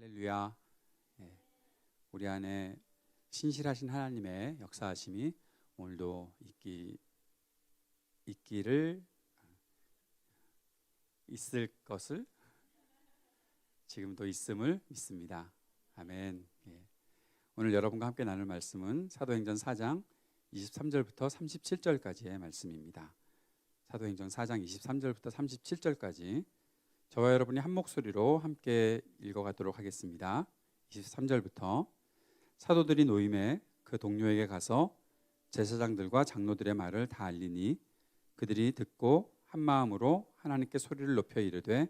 할렐루야. 예, 우리 안에 신실하신 하나님의 역사하심이 오늘도 있을 것을 지금도 있음을 믿습니다. 아멘. 예. 오늘 여러분과 함께 나눌 말씀은 사도행전 4장 23절부터 37절까지의 말씀입니다. 사도행전 4장 23절부터 37절까지 저와 여러분이 한 목소리로 함께 읽어가도록 하겠습니다. 23절부터 사도들이 노임에 그 동료에게 가서 제사장들과 장로들의 말을 다 알리니 그들이 듣고 한 마음으로 하나님께 소리를 높여 이르되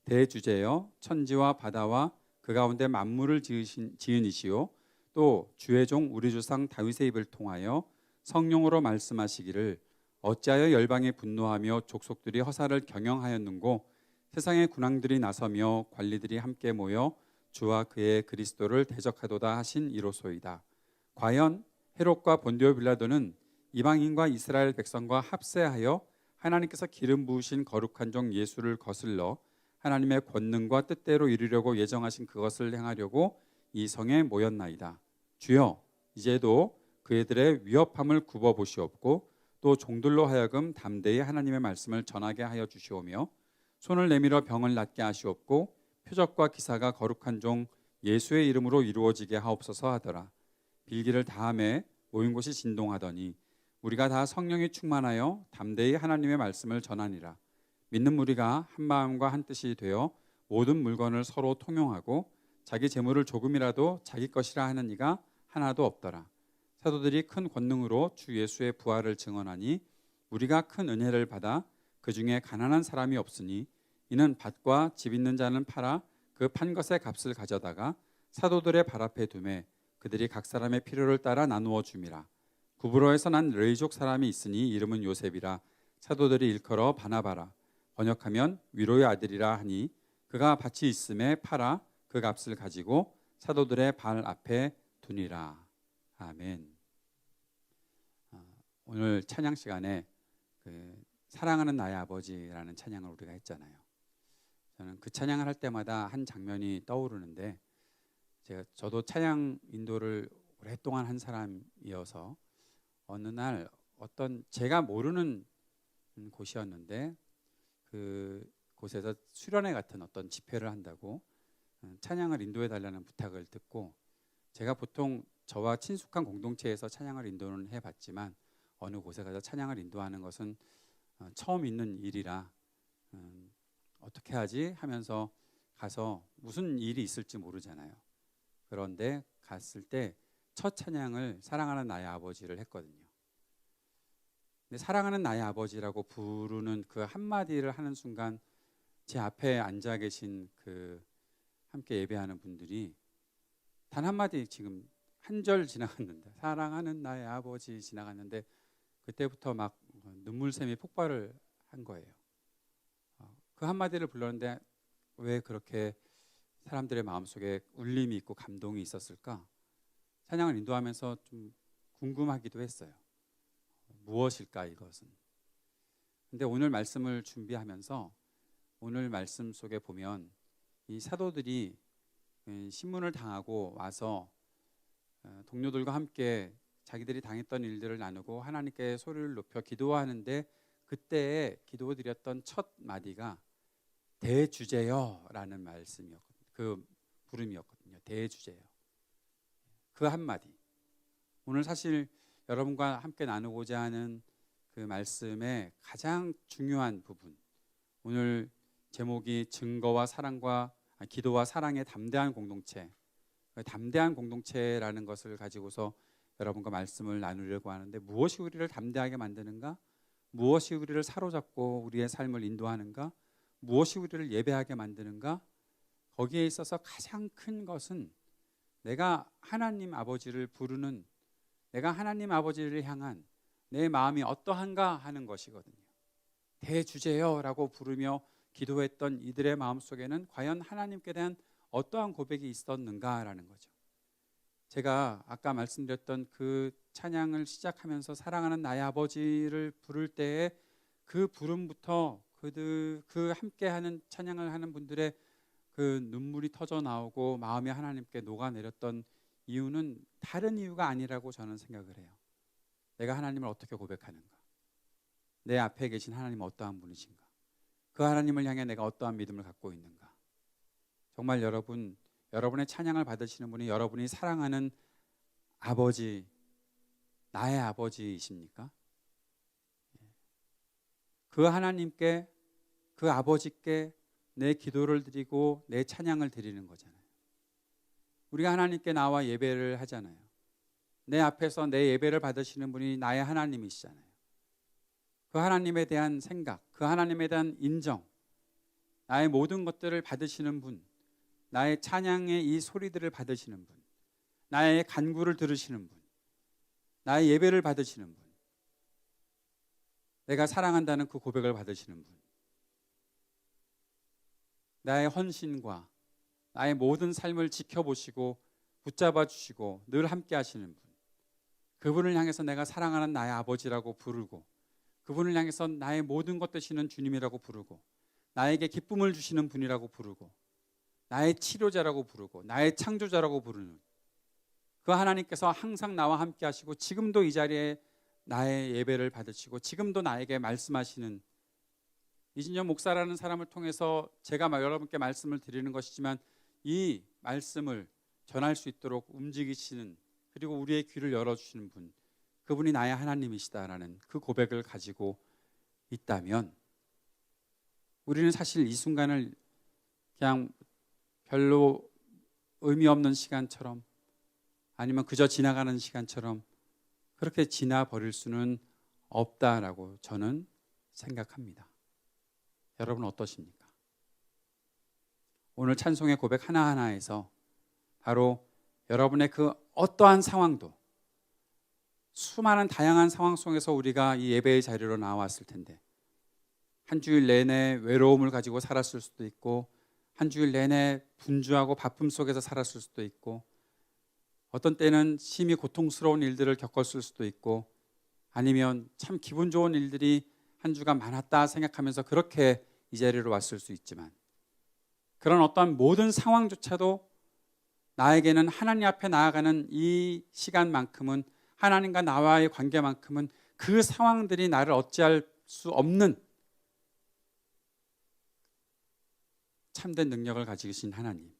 대주제여 천지와 바다와 그 가운데 만물을 지으니시오 또 주의 종 우리 조상 다윗의 입을 통하여 성령으로 말씀하시기를 어찌하여 열방이 분노하며 족속들이 허사를 경영하였는고 세상의 군왕들이 나서며 관리들이 함께 모여 주와 그의 그리스도를 대적하도다 하신 이로소이다. 과연 헤롯과 본디오 빌라도는 이방인과 이스라엘 백성과 합세하여 하나님께서 기름 부으신 거룩한 종 예수를 거슬러 하나님의 권능과 뜻대로 이루려고 예정하신 그것을 행하려고 이 성에 모였나이다. 주여 이제도 그들의 위협함을 굽어 보시옵고 또 종들로 하여금 담대히 하나님의 말씀을 전하게 하여 주시오며 손을 내밀어 병을 낫게 하시옵고 표적과 기사가 거룩한 종 예수의 이름으로 이루어지게 하옵소서 하더라. 빌기를 다함에 모인 곳이 진동하더니 우리가 다 성령이 충만하여 담대히 하나님의 말씀을 전하니라. 믿는 무리가 한 마음과 한 뜻이 되어 모든 물건을 서로 통용하고 자기 재물을 조금이라도 자기 것이라 하는 이가 하나도 없더라. 사도들이 큰 권능으로 주 예수의 부활을 증언하니 우리가 큰 은혜를 받아 그 중에 가난한 사람이 없으니 이는 밭과 집 있는 자는 팔아 그 판 것의 값을 가져다가 사도들의 발 앞에 두매 그들이 각 사람의 필요를 따라 나누어 줌이라. 구브로에서 난 레이족 사람이 있으니 이름은 요셉이라. 사도들이 일컬어 바나바라 번역하면 위로의 아들이라 하니 그가 밭이 있음에 팔아 그 값을 가지고 사도들의 발 앞에 두니라. 아멘. 오늘 찬양 시간에 사랑하는 나의 아버지라는 찬양을 우리가 했잖아요. 저는 그 찬양을 할 때마다 한 장면이 떠오르는데 저도 찬양 인도를 오랫동안 한 사람이어서 어느 날 어떤 제가 모르는 곳이었는데 그 곳에서 수련회 같은 어떤 집회를 한다고 찬양을 인도해 달라는 부탁을 듣고 제가 보통 저와 친숙한 공동체에서 찬양을 인도는 해봤지만 어느 곳에 가서 찬양을 인도하는 것은 처음 있는 일이라 어떻게 하지 하면서 가서 무슨 일이 있을지 모르잖아요. 그런데 갔을 때 첫 찬양을 사랑하는 나의 아버지를 했거든요. 근데 사랑하는 나의 아버지라고 부르는 그 한마디를 하는 순간 제 앞에 앉아 계신 그 함께 예배하는 분들이 단 한마디 지금 한 절 지나갔는데 사랑하는 나의 아버지 지나갔는데 그때부터 막 눈물샘이 폭발을 한 거예요. 그 한마디를 불렀는데 왜 그렇게 사람들의 마음속에 울림이 있고 감동이 있었을까? 찬양을 인도하면서 좀 궁금하기도 했어요. 무엇일까 이것은? 근데 오늘 말씀을 준비하면서 오늘 말씀 속에 보면 이 사도들이 신문을 당하고 와서 동료들과 함께 자기들이 당했던 일들을 나누고 하나님께 소리를 높여 기도하는데 그때에 기도드렸던 첫 마디가 대주제여라는 말씀이었거든요. 그 부름이었거든요. 대주제여. 그 한마디. 오늘 사실 여러분과 함께 나누고자 하는 그 말씀의 가장 중요한 부분. 오늘 제목이 증거와 기도와 사랑의 담대한 공동체. 담대한 공동체라는 것을 가지고서 여러분과 말씀을 나누려고 하는데 무엇이 우리를 담대하게 만드는가? 무엇이 우리를 사로잡고 우리의 삶을 인도하는가? 무엇이 우리를 예배하게 만드는가? 거기에 있어서 가장 큰 것은 내가 하나님 아버지를 부르는 내가 하나님 아버지를 향한 내 마음이 어떠한가 하는 것이거든요. 대주제여라고 부르며 기도했던 이들의 마음속에는 과연 하나님께 대한 어떠한 고백이 있었는가라는 거죠. 제가 아까 말씀드렸던 그 찬양을 시작하면서 사랑하는 나의 아버지를 부를 때에 그 부름부터 그 함께하는 찬양을 하는 분들의 그 눈물이 터져 나오고 마음이 하나님께 녹아내렸던 이유는 다른 이유가 아니라고 저는 생각을 해요. 내가 하나님을 어떻게 고백하는가, 내 앞에 계신 하나님은 어떠한 분이신가, 그 하나님을 향해 내가 어떠한 믿음을 갖고 있는가. 정말 여러분의 찬양을 받으시는 분이 여러분이 사랑하는 아버지, 나의 아버지이십니까? 그 하나님께, 그 아버지께 내 기도를 드리고 내 찬양을 드리는 거잖아요. 우리가 하나님께 나와 예배를 하잖아요. 내 앞에서 내 예배를 받으시는 분이 나의 하나님이시잖아요. 그 하나님에 대한 생각, 그 하나님에 대한 인정, 나의 모든 것들을 받으시는 분, 나의 찬양의 이 소리들을 받으시는 분, 나의 간구를 들으시는 분, 나의 예배를 받으시는 분, 내가 사랑한다는 그 고백을 받으시는 분, 나의 헌신과 나의 모든 삶을 지켜보시고 붙잡아 주시고 늘 함께 하시는 분, 그분을 향해서 내가 사랑하는 나의 아버지라고 부르고, 그분을 향해서 나의 모든 것 되시는 주님이라고 부르고, 나에게 기쁨을 주시는 분이라고 부르고, 나의 치료자라고 부르고, 나의 창조자라고 부르는 그 하나님께서 항상 나와 함께 하시고 지금도 이 자리에 나의 예배를 받으시고 지금도 나에게 말씀하시는, 이진영 목사라는 사람을 통해서 제가 여러분께 말씀을 드리는 것이지만 이 말씀을 전할 수 있도록 움직이시는, 그리고 우리의 귀를 열어주시는 분, 그분이 나의 하나님이시다라는 그 고백을 가지고 있다면 우리는 사실 이 순간을 그냥 별로 의미 없는 시간처럼, 아니면 그저 지나가는 시간처럼 그렇게 지나버릴 수는 없다라고 저는 생각합니다. 여러분 어떠십니까? 오늘 찬송의 고백 하나하나에서 바로 여러분의 그 어떠한 상황도, 수많은 다양한 상황 속에서 우리가 이 예배의 자리로 나왔을 텐데, 한 주일 내내 외로움을 가지고 살았을 수도 있고, 한 주일 내내 분주하고 바쁨 속에서 살았을 수도 있고, 어떤 때는 심히 고통스러운 일들을 겪었을 수도 있고, 아니면 참 기분 좋은 일들이 한 주간 많았다 생각하면서 그렇게 이 자리로 왔을 수 있지만, 그런 어떠한 모든 상황조차도 나에게는 하나님 앞에 나아가는 이 시간만큼은, 하나님과 나와의 관계만큼은 그 상황들이 나를 어찌할 수 없는 참된 능력을 가지신 하나님,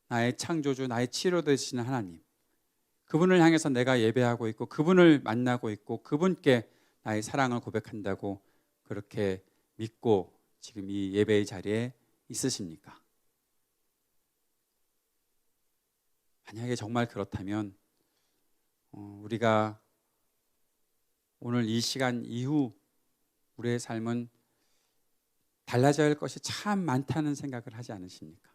나의 창조주, 나의 치료 되시는 하나님, 그분을 향해서 내가 예배하고 있고 그분을 만나고 있고 그분께 나의 사랑을 고백한다고 그렇게 믿고 지금 이 예배의 자리에 있으십니까? 만약에 정말 그렇다면 우리가 오늘 이 시간 이후 우리의 삶은 달라져야 할 것이 참 많다는 생각을 하지 않으십니까?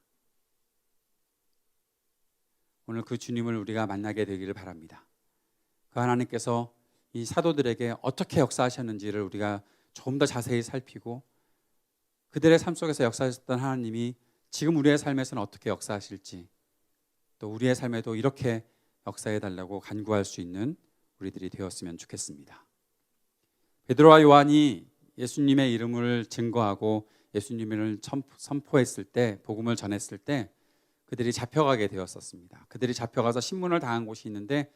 오늘 그 주님을 우리가 만나게 되기를 바랍니다. 그 하나님께서 이 사도들에게 어떻게 역사하셨는지를 우리가 조금 더 자세히 살피고, 그들의 삶 속에서 역사하셨던 하나님이 지금 우리의 삶에서는 어떻게 역사하실지, 또 우리의 삶에도 이렇게 역사해 달라고 간구할 수 있는 우리들이 되었으면 좋겠습니다. 베드로와 요한이 예수님의 이름을 증거하고 예수님을 선포했을 때, 복음을 전했을 때 그들이 잡혀가게 되었었습니다. 그들이 잡혀가서 신문을 당한 곳이 있는데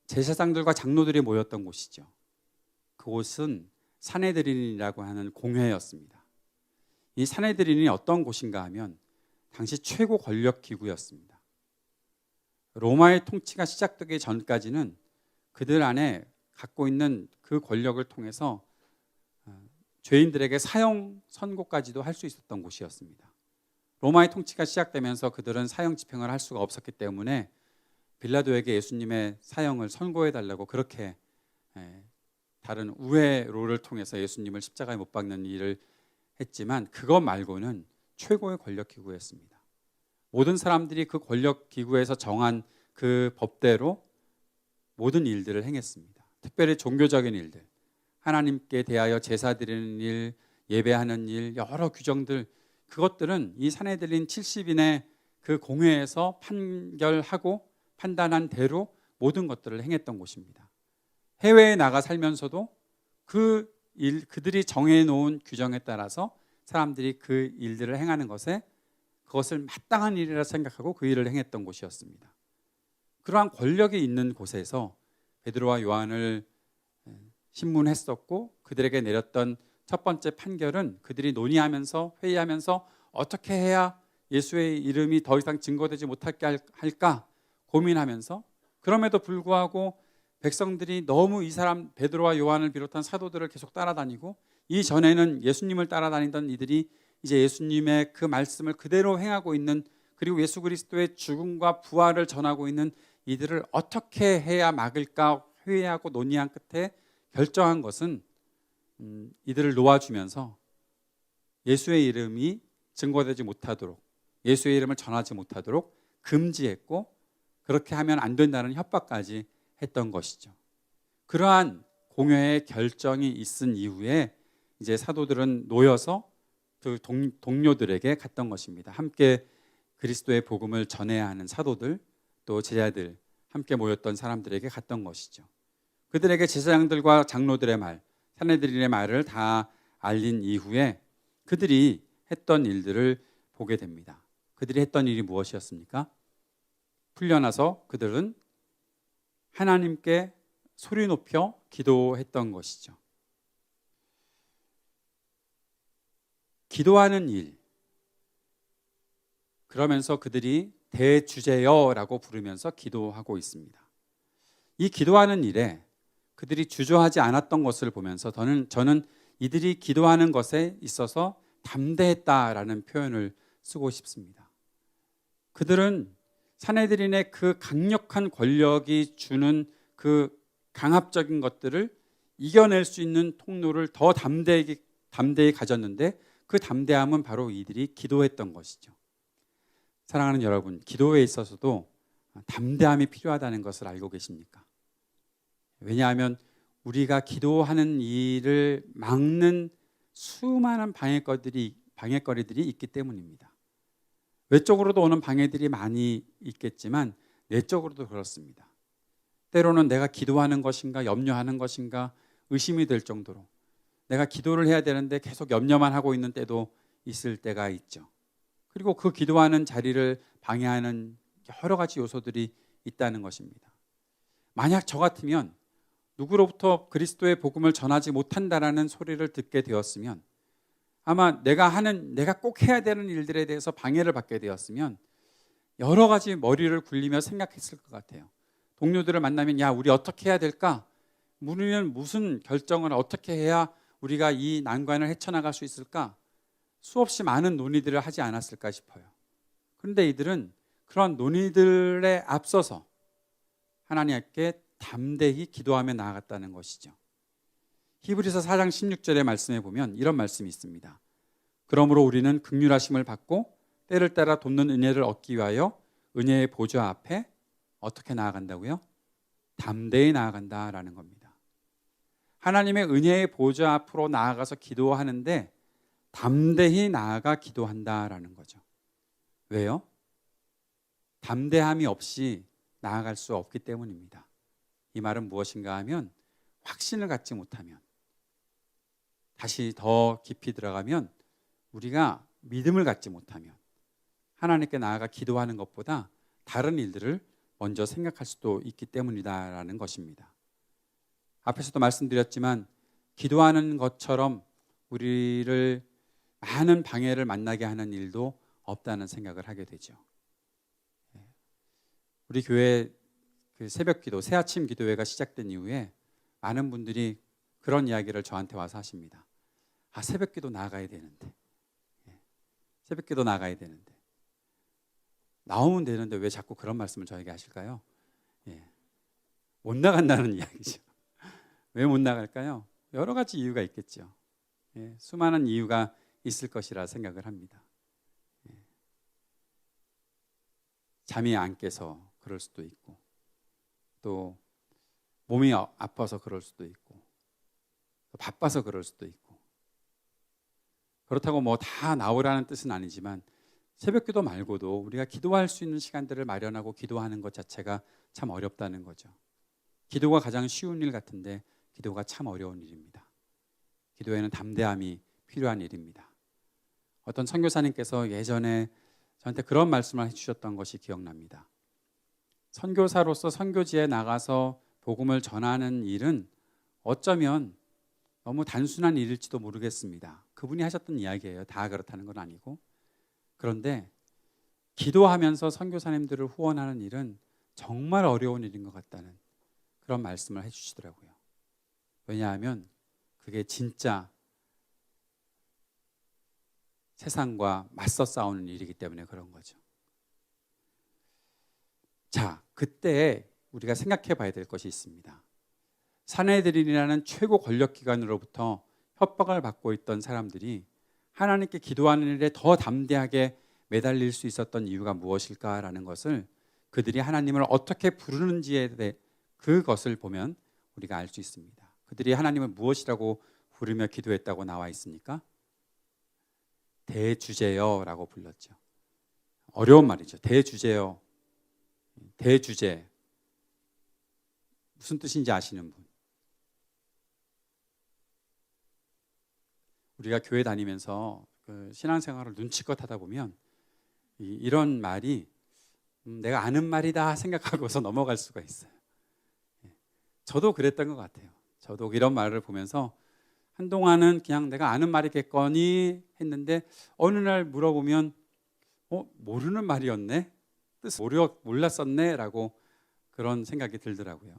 제사장들과 장로들이 모였던 곳이죠. 그곳은 산헤드린이라고 하는 공회였습니다. 이 산헤드린이 어떤 곳인가 하면 당시 최고 권력 기구였습니다. 로마의 통치가 시작되기 전까지는 그들 안에 갖고 있는 그 권력을 통해서 죄인들에게 사형 선고까지도 할 수 있었던 곳이었습니다. 로마의 통치가 시작되면서 그들은 사형 집행을 할 수가 없었기 때문에 빌라도에게 예수님의 사형을 선고해 달라고 그렇게 다른 우회로를 통해서 예수님을 십자가에 못 박는 일을 했지만, 그것 말고는 최고의 권력 기구였습니다. 모든 사람들이 그 권력 기구에서 정한 그 법대로 모든 일들을 행했습니다. 특별히 종교적인 일들, 하나님께 대하여 제사 드리는 일, 예배하는 일, 여러 규정들, 그것들은 이 산헤드린 70인의 그 공회에서 판결하고 판단한 대로 모든 것들을 행했던 곳입니다. 해외에 나가 살면서도 그들이 정해놓은 규정에 따라서 사람들이 그 일들을 행하는 것에 그것을 마땅한 일이라 생각하고 그 일을 행했던 곳이었습니다. 그러한 권력이 있는 곳에서 베드로와 요한을 신문했었고 그들에게 내렸던 첫 번째 판결은 그들이 논의하면서 회의하면서 어떻게 해야 예수의 이름이 더 이상 증거되지 못하게 할까 고민하면서, 그럼에도 불구하고 백성들이 너무 이 사람 베드로와 요한을 비롯한 사도들을 계속 따라다니고, 이전에는 예수님을 따라다니던 이들이 이제 예수님의 그 말씀을 그대로 행하고 있는, 그리고 예수 그리스도의 죽음과 부활을 전하고 있는 이들을 어떻게 해야 막을까 회의하고 논의한 끝에 결정한 것은 이들을 놓아주면서 예수의 이름이 증거되지 못하도록, 예수의 이름을 전하지 못하도록 금지했고, 그렇게 하면 안 된다는 협박까지 했던 것이죠. 그러한 공회의 결정이 있은 이후에 이제 사도들은 놓여서 그 동료들에게 갔던 것입니다. 함께 그리스도의 복음을 전해야 하는 사도들, 또 제자들, 함께 모였던 사람들에게 갔던 것이죠. 그들에게 제사장들과 장로들의 말, 산헤드린의 말을 다 알린 이후에 그들이 했던 일들을 보게 됩니다. 그들이 했던 일이 무엇이었습니까? 풀려나서 그들은 하나님께 소리 높여 기도했던 것이죠. 기도하는 일, 그러면서 그들이 대주제여라고 부르면서 기도하고 있습니다. 이 기도하는 일에 그들이 주저하지 않았던 것을 보면서 저는 이들이 기도하는 것에 있어서 담대했다라는 표현을 쓰고 싶습니다. 그들은 산헤드린의 그 강력한 권력이 주는 그 강압적인 것들을 이겨낼 수 있는 통로를 더 담대히 가졌는데, 그 담대함은 바로 이들이 기도했던 것이죠. 사랑하는 여러분, 기도에 있어서도 담대함이 필요하다는 것을 알고 계십니까? 왜냐하면 우리가 기도하는 일을 막는 수많은 방해거리들이 있기 때문입니다. 외적으로도 오는 방해들이 많이 있겠지만 내적으로도 그렇습니다. 때로는 내가 기도하는 것인가 염려하는 것인가 의심이 될 정도로 내가 기도를 해야 되는데 계속 염려만 하고 있는 때도 있을 때가 있죠. 그리고 그 기도하는 자리를 방해하는 여러 가지 요소들이 있다는 것입니다. 만약 저 같으면 누구로부터 그리스도의 복음을 전하지 못한다라는 소리를 듣게 되었으면, 아마 내가 꼭 해야 되는 일들에 대해서 방해를 받게 되었으면 여러 가지 머리를 굴리며 생각했을 것 같아요. 동료들을 만나면 야, 우리 어떻게 해야 될까? 우리는 무슨 결정을 어떻게 해야 우리가 이 난관을 헤쳐나갈 수 있을까? 수없이 많은 논의들을 하지 않았을까 싶어요. 그런데 이들은 그런 논의들에 앞서서 하나님께 담대히 기도하며 나아갔다는 것이죠. 히브리서 4장 16절의 말씀에 보면 이런 말씀이 있습니다. 그러므로 우리는 긍휼하심을 받고 때를 따라 돕는 은혜를 얻기 위하여 은혜의 보좌 앞에 어떻게 나아간다고요? 담대히 나아간다라는 겁니다. 하나님의 은혜의 보좌 앞으로 나아가서 기도하는데 담대히 나아가 기도한다라는 거죠. 왜요? 담대함이 없이 나아갈 수 없기 때문입니다. 이 말은 무엇인가 하면 확신을 갖지 못하면, 다시 더 깊이 들어가면 우리가 믿음을 갖지 못하면 하나님께 나아가 기도하는 것보다 다른 일들을 먼저 생각할 수도 있기 때문이다라는 것입니다. 앞에서도 말씀드렸지만 기도하는 것처럼 우리를 많은 방해를 만나게 하는 일도 없다는 생각을 하게 되죠. 우리 교회 그 새벽기도, 새아침 기도회가 시작된 이후에 많은 분들이 그런 이야기를 저한테 와서 하십니다. 아, 새벽기도 나가야 되는데, 새벽기도 나가야 되는데, 나오면 되는데 왜 자꾸 그런 말씀을 저에게 하실까요? 못 나간다는 이야기죠. 왜 못 나갈까요? 여러 가지 이유가 있겠죠. 수많은 이유가 있을 것이라 생각을 합니다. 잠이 안 깨서 그럴 수도 있고, 또 몸이 아파서 그럴 수도 있고, 또 바빠서 그럴 수도 있고. 그렇다고 뭐 다 나오라는 뜻은 아니지만 새벽기도 말고도 우리가 기도할 수 있는 시간들을 마련하고 기도하는 것 자체가 참 어렵다는 거죠. 기도가 가장 쉬운 일 같은데 기도가 참 어려운 일입니다. 기도에는 담대함이 필요한 일입니다. 어떤 선교사님께서 예전에 저한테 그런 말씀을 해주셨던 것이 기억납니다. 선교사로서 선교지에 나가서 복음을 전하는 일은 어쩌면 너무 단순한 일일지도 모르겠습니다. 그분이 하셨던 이야기예요. 다 그렇다는 건 아니고. 그런데 기도하면서 선교사님들을 후원하는 일은 정말 어려운 일인 것 같다는 그런 말씀을 해주시더라고요. 왜냐하면 그게 진짜 세상과 맞서 싸우는 일이기 때문에 그런 거죠. 자, 그때 우리가 생각해 봐야 될 것이 있습니다. 산헤드린이라는 최고 권력기관으로부터 협박을 받고 있던 사람들이 하나님께 기도하는 일에 더 담대하게 매달릴 수 있었던 이유가 무엇일까라는 것을, 그들이 하나님을 어떻게 부르는지에 대해 그것을 보면 우리가 알 수 있습니다. 그들이 하나님을 무엇이라고 부르며 기도했다고 나와 있습니까? 대주제여라고 불렀죠. 어려운 말이죠. 대주제여. 대주제. 무슨 뜻인지 아시는 분? 우리가 교회 다니면서 그 신앙생활을 눈치껏 하다 보면 이런 말이 내가 아는 말이다 생각하고서 넘어갈 수가 있어요. 저도 그랬던 것 같아요. 저도 이런 말을 보면서 한동안은 그냥 내가 아는 말이겠거니 했는데 어느 날 물어보면 모르는 말이었네? 뜻 몰랐었네? 라고 그런 생각이 들더라고요.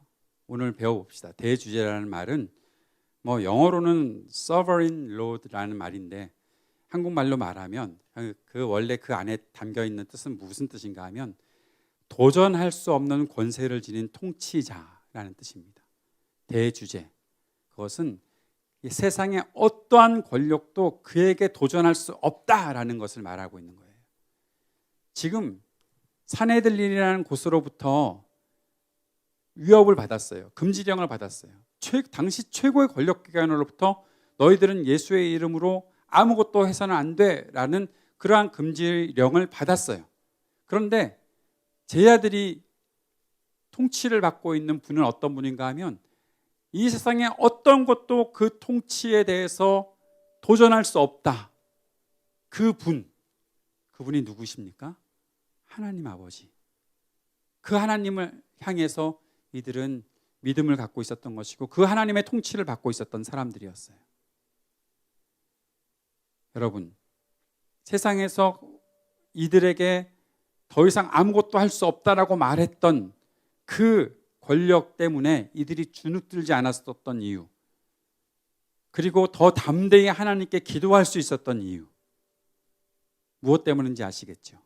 오늘 배워봅시다. 대주제라는 말은 영어로는 sovereign lord라는 말인데 한국말로 말하면 그 원래 그 안에 담겨 있는 뜻은 무슨 뜻인가 하면 도전할 수 없는 권세를 지닌 통치자라는 뜻입니다. 대주제. 그것은 이 세상의 어떠한 권력도 그에게 도전할 수 없다라는 것을 말하고 있는 거예요. 지금 산헤드린이라는 곳으로부터 위협을 받았어요. 금지령을 받았어요. 당시 최고의 권력기관으로부터 너희들은 예수의 이름으로 아무것도 해서는 안 돼라는 그러한 금지령을 받았어요. 그런데 제자들이 통치를 받고 있는 분은 어떤 분인가 하면 이 세상에 어떤 것도 그 통치에 대해서 도전할 수 없다. 그분이 누구십니까? 하나님 아버지. 그 하나님을 향해서 이들은 믿음을 갖고 있었던 것이고 그 하나님의 통치를 받고 있었던 사람들이었어요. 여러분, 세상에서 이들에게 더 이상 아무것도 할 수 없다라고 말했던 그 권력 때문에 이들이 주눅들지 않았었던 이유, 그리고 더 담대히 하나님께 기도할 수 있었던 이유, 무엇 때문인지 아시겠죠?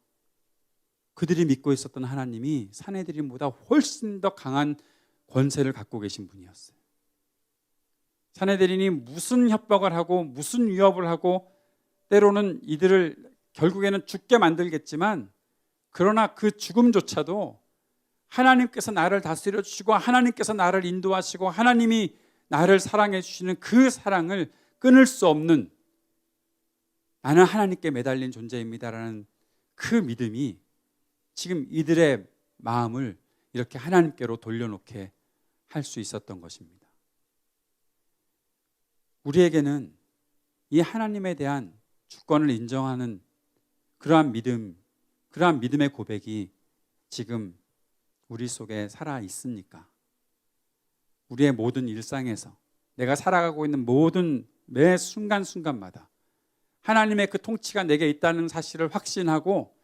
그들이 믿고 있었던 하나님이 산헤드린보다 훨씬 더 강한 권세를 갖고 계신 분이었어요. 산헤드린이 무슨 협박을 하고 무슨 위협을 하고 때로는 이들을 결국에는 죽게 만들겠지만, 그러나 그 죽음조차도 하나님께서 나를 다스려 주시고 하나님께서 나를 인도하시고 하나님이 나를 사랑해 주시는 그 사랑을 끊을 수 없는, 나는 하나님께 매달린 존재입니다라는 그 믿음이 지금 이들의 마음을 이렇게 하나님께로 돌려놓게 할 수 있었던 것입니다. 우리에게는 이 하나님에 대한 주권을 인정하는 그러한 믿음, 그러한 믿음의 고백이 지금 우리 속에 살아 있습니까? 우리의 모든 일상에서 내가 살아가고 있는 모든 매 순간순간마다 하나님의 그 통치가 내게 있다는 사실을 확신하고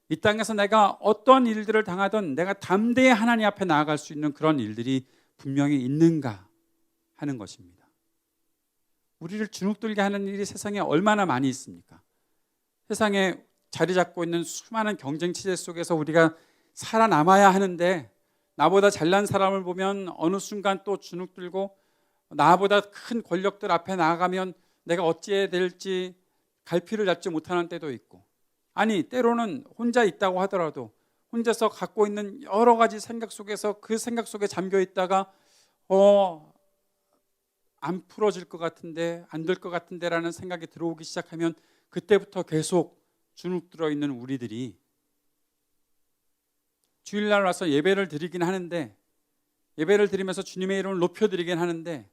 이 땅에서 내가 어떤 일들을 당하든 내가 담대히 하나님 앞에 나아갈 수 있는 그런 일들이 분명히 있는가 하는 것입니다. 우리를 주눅들게 하는 일이 세상에 얼마나 많이 있습니까? 세상에 자리 잡고 있는 수많은 경쟁 체제 속에서 우리가 살아남아야 하는데, 나보다 잘난 사람을 보면 어느 순간 또 주눅들고 나보다 큰 권력들 앞에 나아가면 내가 어찌해야 될지 갈피를 잡지 못하는 때도 있고, 아니 때로는 혼자 있다고 하더라도 혼자서 갖고 있는 여러 가지 생각 속에서 그 생각 속에 잠겨 있다가 안 풀어질 것 같은데, 안 될 것 같은데 라는 생각이 들어오기 시작하면 그때부터 계속 주눅들어 있는 우리들이 주일날 와서 예배를 드리긴 하는데, 예배를 드리면서 주님의 이름을 높여드리긴 하는데,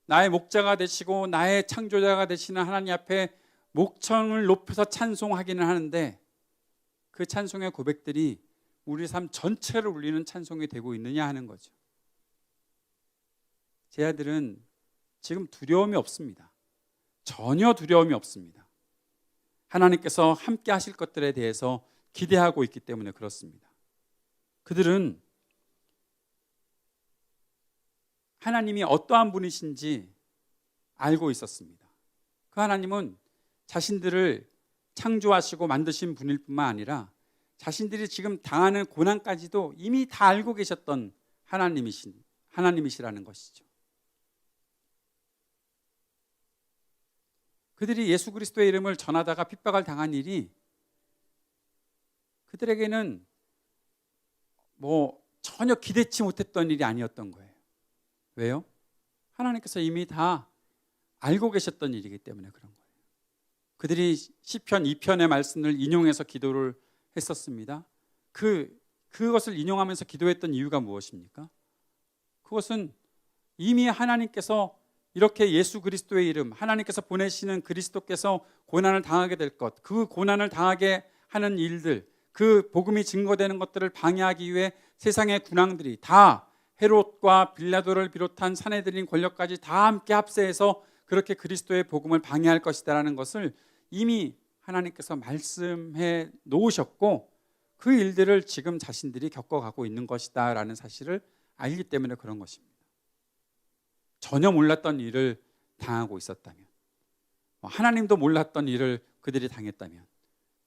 나의 목자가 되시고 나의 창조자가 되시는 하나님 앞에 목청을 높여서 찬송하기는 하는데, 그 찬송의 고백들이 우리 삶 전체를 울리는 찬송이 되고 있느냐 하는 거죠. 제 아들은 지금 두려움이 없습니다. 전혀 두려움이 없습니다. 하나님께서 함께 하실 것들에 대해서 기대하고 있기 때문에 그렇습니다. 그들은 하나님이 어떠한 분이신지 알고 있었습니다. 그 하나님은 자신들을 창조하시고 만드신 분일 뿐만 아니라 자신들이 지금 당하는 고난까지도 이미 다 알고 계셨던 하나님이시라는 것이죠. 그들이 예수 그리스도의 이름을 전하다가 핍박을 당한 일이 그들에게는 전혀 기대치 못했던 일이 아니었던 거예요. 왜요? 하나님께서 이미 다 알고 계셨던 일이기 때문에 그런 거예요. 그들이 시편 2편의 말씀을 인용해서 기도를 했었습니다. 그것을 인용하면서 기도했던 이유가 무엇입니까? 그것은 이미 하나님께서 이렇게 예수 그리스도의 이름, 하나님께서 보내시는 그리스도께서 고난을 당하게 될 것, 그 고난을 당하게 하는 일들, 그 복음이 증거되는 것들을 방해하기 위해 세상의 군왕들이 다 헤롯과 빌라도를 비롯한 사내들인 권력까지 다 함께 합세해서 그렇게 그리스도의 복음을 방해할 것이다라는 것을 이미 하나님께서 말씀해 놓으셨고 그 일들을 지금 자신들이 겪어가고 있는 것이다라는 사실을 알기 때문에 그런 것입니다. 전혀 몰랐던 일을 당하고 있었다면, 하나님도 몰랐던 일을 그들이 당했다면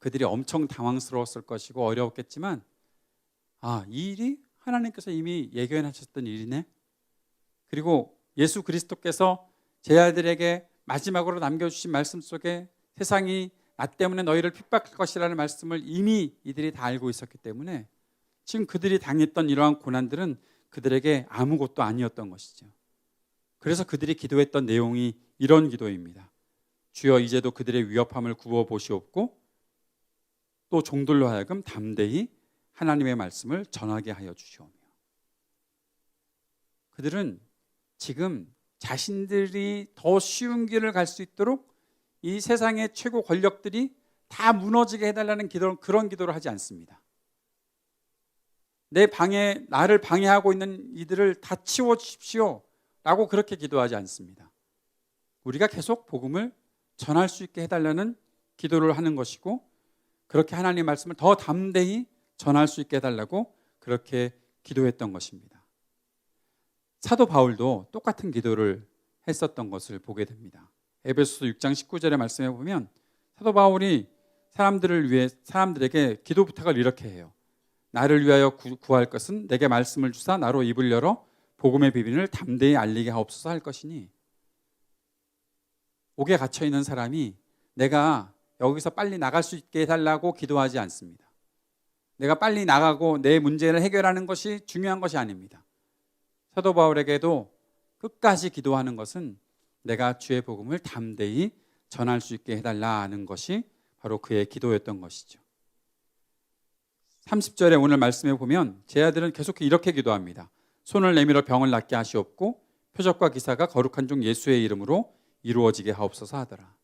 그들이 엄청 당황스러웠을 것이고 어려웠겠지만 이 일이 하나님께서 이미 예견하셨던 일이네. 그리고 예수 그리스도께서 제 아들에게 마지막으로 남겨주신 말씀 속에 세상이 나 때문에 너희를 핍박할 것이라는 말씀을 이미 이들이 다 알고 있었기 때문에 지금 그들이 당했던 이러한 고난들은 그들에게 아무것도 아니었던 것이죠. 그래서 그들이 기도했던 내용이 이런 기도입니다. 주여 이제도 그들의 위협함을 구워 보시옵고 또 종들로 하여금 담대히 하나님의 말씀을 전하게 하여 주시오며. 그들은 지금 자신들이 더 쉬운 길을 갈 수 있도록 이 세상의 최고 권력들이 다 무너지게 해달라는 그런 기도를 하지 않습니다. 나를 방해하고 있는 이들을 다 치워주십시오 라고 그렇게 기도하지 않습니다. 우리가 계속 복음을 전할 수 있게 해달라는 기도를 하는 것이고 그렇게 하나님의 말씀을 더 담대히 전할 수 있게 해달라고 그렇게 기도했던 것입니다. 사도 바울도 똑같은 기도를 했었던 것을 보게 됩니다. 에베소서 6장 19절의 말씀에 보면 사도 바울이 사람들에게 기도 부탁을 이렇게 해요. 나를 위하여 구할 것은 내게 말씀을 주사 나로 입을 열어 복음의 비밀을 담대히 알리게 하옵소서 할 것이니, 옥에 갇혀 있는 사람이 내가 여기서 빨리 나갈 수 있게 해달라고 기도하지 않습니다. 내가 빨리 나가고 내 문제를 해결하는 것이 중요한 것이 아닙니다. 사도 바울에게도 끝까지 기도하는 것은 내가 주의 복음을 담대히 전할 수 있게 해달라는 것이 바로 그의 기도였던 것이죠. 30절에 오늘 말씀에 보면 제 아들은 계속 이렇게 기도합니다. 손을 내밀어 병을 낫게 하시옵고 표적과 기사가 거룩한 종 예수의 이름으로 이루어지게 하옵소서 하더라.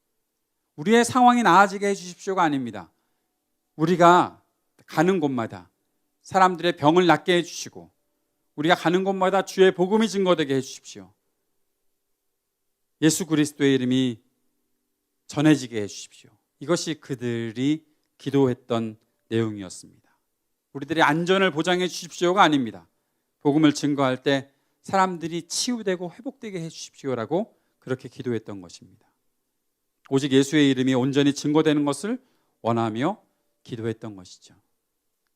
우리의 상황이 나아지게 해주십시오가 아닙니다. 우리가 가는 곳마다 사람들의 병을 낫게 해주시고 우리가 가는 곳마다 주의 복음이 증거되게 해주십시오. 예수 그리스도의 이름이 전해지게 해주십시오. 이것이 그들이 기도했던 내용이었습니다. 우리들의 안전을 보장해 주십시오가 아닙니다. 복음을 증거할 때 사람들이 치유되고 회복되게 해주십시오라고 그렇게 기도했던 것입니다. 오직 예수의 이름이 온전히 증거되는 것을 원하며 기도했던 것이죠.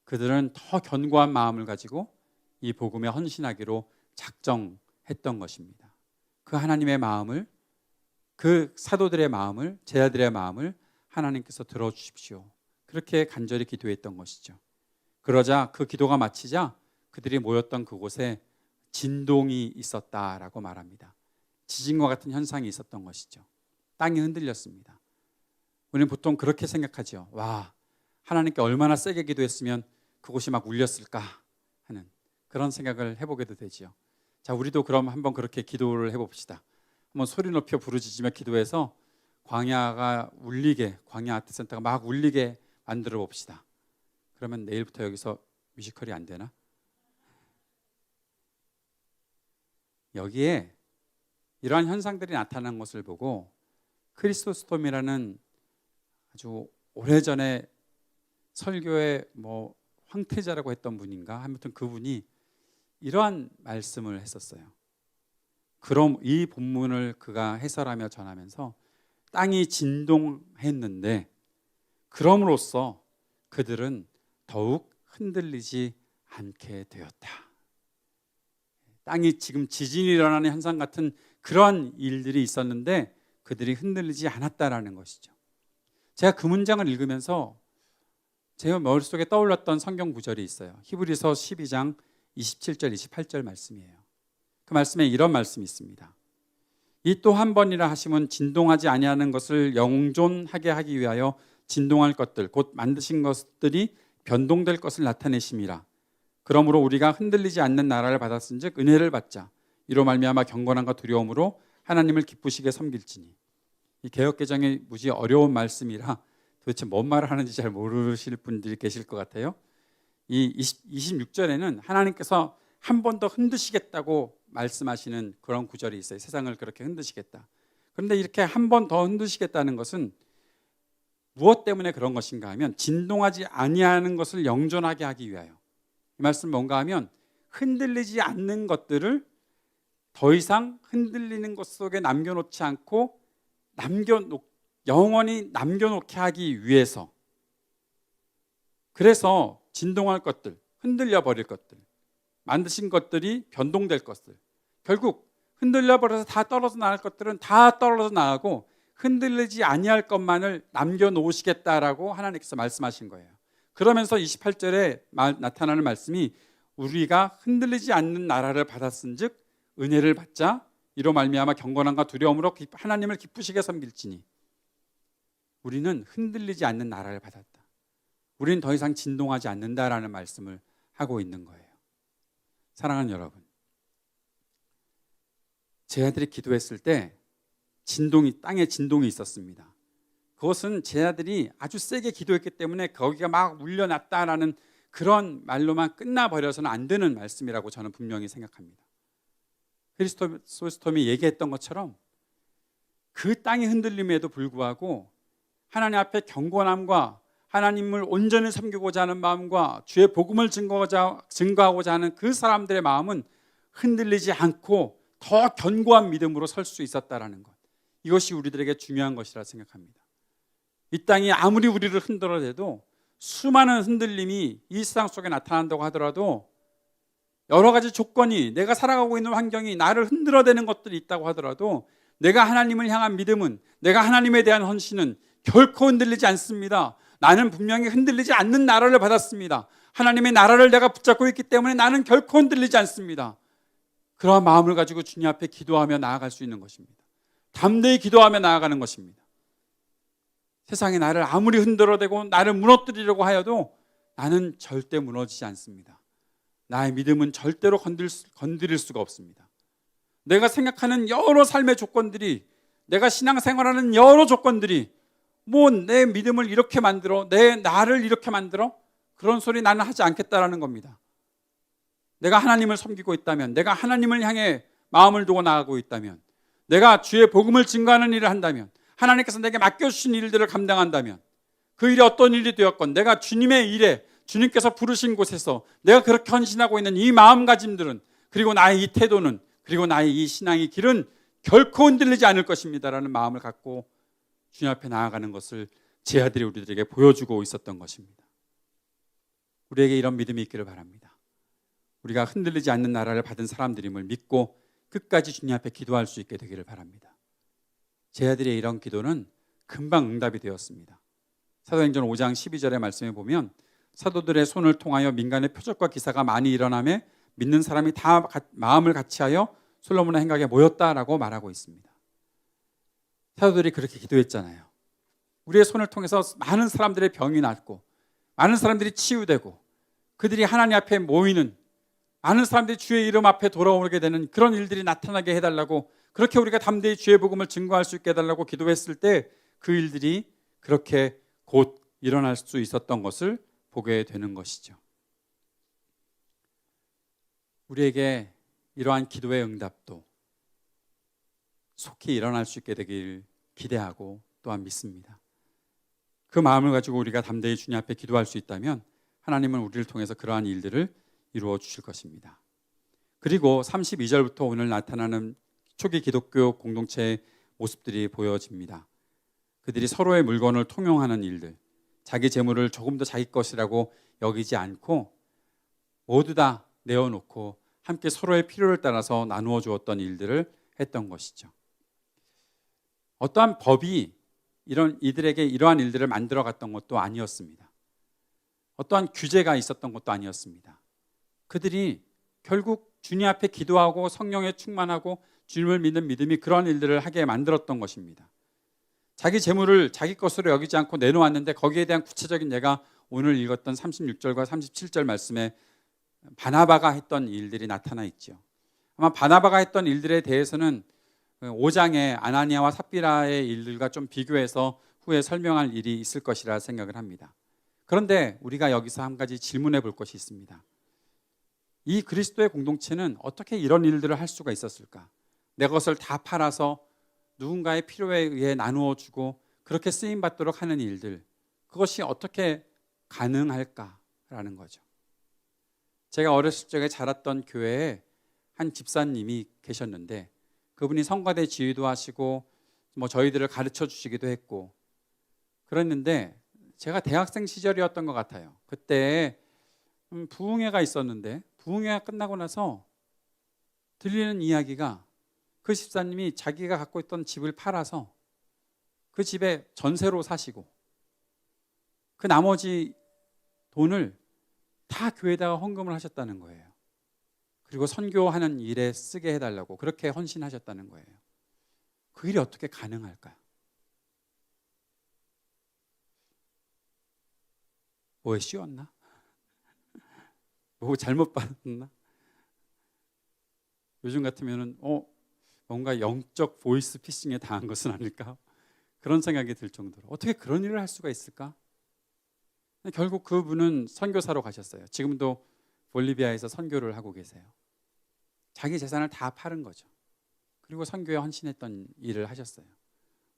그들은 더 견고한 마음을 가지고 이 복음에 헌신하기로 작정했던 것입니다. 그 하나님의 마음을, 그 사도들의 마음을, 제자들의 마음을 하나님께서 들어주십시오. 그렇게 간절히 기도했던 것이죠. 그러자 그 기도가 마치자 그들이 모였던 그곳에 진동이 있었다라고 말합니다. 지진과 같은 현상이 있었던 것이죠. 땅이 흔들렸습니다. 우리는 보통 그렇게 생각하죠. 와, 하나님께 얼마나 세게 기도했으면 그곳이 막 울렸을까 하는 그런 생각을 해보게도 되죠. 자, 우리도 그럼 한번 그렇게 기도를 해봅시다. 한번 소리 높여 부르짖으며 기도해서 광야가 울리게, 광야 아트센터가 막 울리게 만들어 봅시다. 그러면 내일부터 여기서 뮤지컬이 안 되나? 여기에 이러한 현상들이 나타난 것을 보고 크리소스톰이라는 아주 오래전에 설교의 황태자라고 했던 분인가, 아무튼 그분이 이러한 말씀을 했었어요. 그럼 이 본문을 그가 해설하며 전하면서 땅이 진동했는데 그럼으로써 그들은 더욱 흔들리지 않게 되었다. 땅이 지금 지진이 일어나는 현상 같은 그러한 일들이 있었는데 그들이 흔들리지 않았다라는 것이죠. 제가 그 문장을 읽으면서 제 머릿속에 떠올랐던 성경 구절이 있어요. 히브리서 12장 27절 28절 말씀이에요. 그 말씀에 이런 말씀이 있습니다. 이 또 한 번이라 하심은 진동하지 아니하는 것을 영존하게 하기 위하여 진동할 것들 곧 만드신 것들이 변동될 것을 나타내심이라. 그러므로 우리가 흔들리지 않는 나라를 받았은즉 은혜를 받자. 이로 말미암아 경건함과 두려움으로 하나님을 기쁘시게 섬길지니. 이 개역개정이 무지 어려운 말씀이라 도대체 뭔 말을 하는지 잘 모르실 분들이 계실 것 같아요. 이 26절에는 하나님께서 한 번 더 흔드시겠다고 말씀하시는 그런 구절이 있어요. 세상을 그렇게 흔드시겠다. 그런데 이렇게 한 번 더 흔드시겠다는 것은 무엇 때문에 그런 것인가 하면 진동하지 아니하는 것을 영존하게 하기 위하여. 이 말씀은 뭔가 하면 흔들리지 않는 것들을 더 이상 흔들리는 것 속에 남겨놓지 않고 영원히 남겨놓게 하기 위해서. 그래서 진동할 것들, 흔들려 버릴 것들, 만드신 것들이 변동될 것들, 결국 흔들려 버려서 다 떨어져 나갈 것들은 다 떨어져 나가고 흔들리지 아니할 것만을 남겨놓으시겠다라고 하나님께서 말씀하신 거예요. 그러면서 28절에 나타나는 말씀이 우리가 흔들리지 않는 나라를 받았은즉 은혜를 받자. 이로 말미암아 경건함과 두려움으로 하나님을 기쁘시게 섬길지니. 우리는 흔들리지 않는 나라를 받았다. 우리는 더 이상 진동하지 않는다라는 말씀을 하고 있는 거예요. 사랑하는 여러분, 제 아들이 기도했을 때 땅에 진동이 있었습니다. 그것은 제 아들이 아주 세게 기도했기 때문에 거기가 막 울려났다라는 그런 말로만 끝나버려서는 안 되는 말씀이라고 저는 분명히 생각합니다. 크리스토스톰이 얘기했던 것처럼 그 땅이 흔들림에도 불구하고 하나님 앞에 경건함과 하나님을 온전히 섬기고자 하는 마음과 주의 복음을 증거하고자 하는 그 사람들의 마음은 흔들리지 않고 더 견고한 믿음으로 설 수 있었다라는 것, 이것이 우리들에게 중요한 것이라 생각합니다. 이 땅이 아무리 우리를 흔들어대도 수많은 흔들림이 이 세상 속에 나타난다고 하더라도, 여러 가지 조건이, 내가 살아가고 있는 환경이 나를 흔들어대는 것들이 있다고 하더라도 내가 하나님을 향한 믿음은, 내가 하나님에 대한 헌신은 결코 흔들리지 않습니다. 나는 분명히 흔들리지 않는 나라를 받았습니다. 하나님의 나라를 내가 붙잡고 있기 때문에 나는 결코 흔들리지 않습니다. 그러한 마음을 가지고 주님 앞에 기도하며 나아갈 수 있는 것입니다. 담대히 기도하며 나아가는 것입니다. 세상이 나를 아무리 흔들어대고 나를 무너뜨리려고 하여도 나는 절대 무너지지 않습니다. 나의 믿음은 절대로 건드릴 수가 없습니다. 내가 생각하는 여러 삶의 조건들이, 내가 신앙생활하는 여러 조건들이 내 믿음을 이렇게 만들어, 나를 이렇게 만들어? 그런 소리 나는 하지 않겠다라는 겁니다. 내가 하나님을 섬기고 있다면, 내가 하나님을 향해 마음을 두고 나아가고 있다면, 내가 주의 복음을 증거하는 일을 한다면, 하나님께서 내게 맡겨주신 일들을 감당한다면, 그 일이 어떤 일이 되었건 내가 주님의 일에, 주님께서 부르신 곳에서 내가 그렇게 헌신하고 있는 이 마음가짐들은, 그리고 나의 이 태도는, 그리고 나의 이 신앙의 길은 결코 흔들리지 않을 것입니다라는 마음을 갖고 주님 앞에 나아가는 것을 제 아들이 우리들에게 보여주고 있었던 것입니다. 우리에게 이런 믿음이 있기를 바랍니다. 우리가 흔들리지 않는 나라를 받은 사람들임을 믿고 끝까지 주님 앞에 기도할 수 있게 되기를 바랍니다. 제 아들의 이런 기도는 금방 응답이 되었습니다. 사도행전 5장 12절의 말씀에 보면 사도들의 손을 통하여 민간의 표적과 기사가 많이 일어나며 믿는 사람이 다 마음을 같이하여 솔로몬의 행각에 모였다라고 말하고 있습니다. 사도들이 그렇게 기도했잖아요. 우리의 손을 통해서 많은 사람들의 병이 낫고, 많은 사람들이 치유되고, 그들이 하나님 앞에 모이는, 많은 사람들이 주의 이름 앞에 돌아오게 되는 그런 일들이 나타나게 해달라고, 그렇게 우리가 담대히 주의 복음을 증거할 수 있게 해달라고 기도했을 때 그 일들이 그렇게 곧 일어날 수 있었던 것을 보게 되는 것이죠. 우리에게 이러한 기도의 응답도 속히 일어날 수 있게 되길 기대하고 또한 믿습니다. 그 마음을 가지고 우리가 담대히 주님 앞에 기도할 수 있다면 하나님은 우리를 통해서 그러한 일들을 이루어 주실 것입니다. 그리고 32절부터 오늘 나타나는 초기 기독교 공동체의 모습들이 보여집니다. 그들이 서로의 물건을 통용하는 일들, 자기 재물을 조금 더 자기 것이라고 여기지 않고 모두 다 내어놓고 함께 서로의 필요를 따라서 나누어 주었던 일들을 했던 것이죠. 어떠한 법이 이들에게 이러한 일들을 만들어 갔던 것도 아니었습니다. 어떠한 규제가 있었던 것도 아니었습니다. 그들이 결국 주님 앞에 기도하고 성령에 충만하고 주님을 믿는 믿음이 그런 일들을 하게 만들었던 것입니다. 자기 재물을 자기 것으로 여기지 않고 내놓았는데 거기에 대한 구체적인 예가 오늘 읽었던 36절과 37절 말씀에 바나바가 했던 일들이 나타나 있죠. 아마 바나바가 했던 일들에 대해서는 5장의 아나니아와 삽비라의 일들과 좀 비교해서 후에 설명할 일이 있을 것이라 생각을 합니다. 그런데 우리가 여기서 한 가지 질문해 볼 것이 있습니다. 이 그리스도의 공동체는 어떻게 이런 일들을 할 수가 있었을까? 내 것을 다 팔아서 누군가의 필요에 의해 나누어 주고 그렇게 쓰임 받도록 하는 일들, 그것이 어떻게 가능할까라는 거죠. 제가 어렸을 적에 자랐던 교회에 한 집사님이 계셨는데 그분이 성가대 지휘도 하시고 저희들을 가르쳐 주시기도 했고 그랬는데 제가 대학생 시절이었던 것 같아요. 그때 부흥회가 있었는데 부흥회가 끝나고 나서 들리는 이야기가 그 집사님이 자기가 갖고 있던 집을 팔아서 그 집에 전세로 사시고 그 나머지 돈을 다 교회에다가 헌금을 하셨다는 거예요. 그리고 선교하는 일에 쓰게 해달라고 그렇게 헌신하셨다는 거예요. 그 일이 어떻게 가능할까요? 뭐에 씌웠나? 뭐 잘못 받았나? 요즘 같으면은 뭔가 영적 보이스 피싱에 당한 것은 아닐까? 그런 생각이 들 정도로 어떻게 그런 일을 할 수가 있을까? 결국 그분은 선교사로 가셨어요. 지금도 볼리비아에서 선교를 하고 계세요. 자기 재산을 다 팔은 거죠. 그리고 선교에 헌신했던 일을 하셨어요.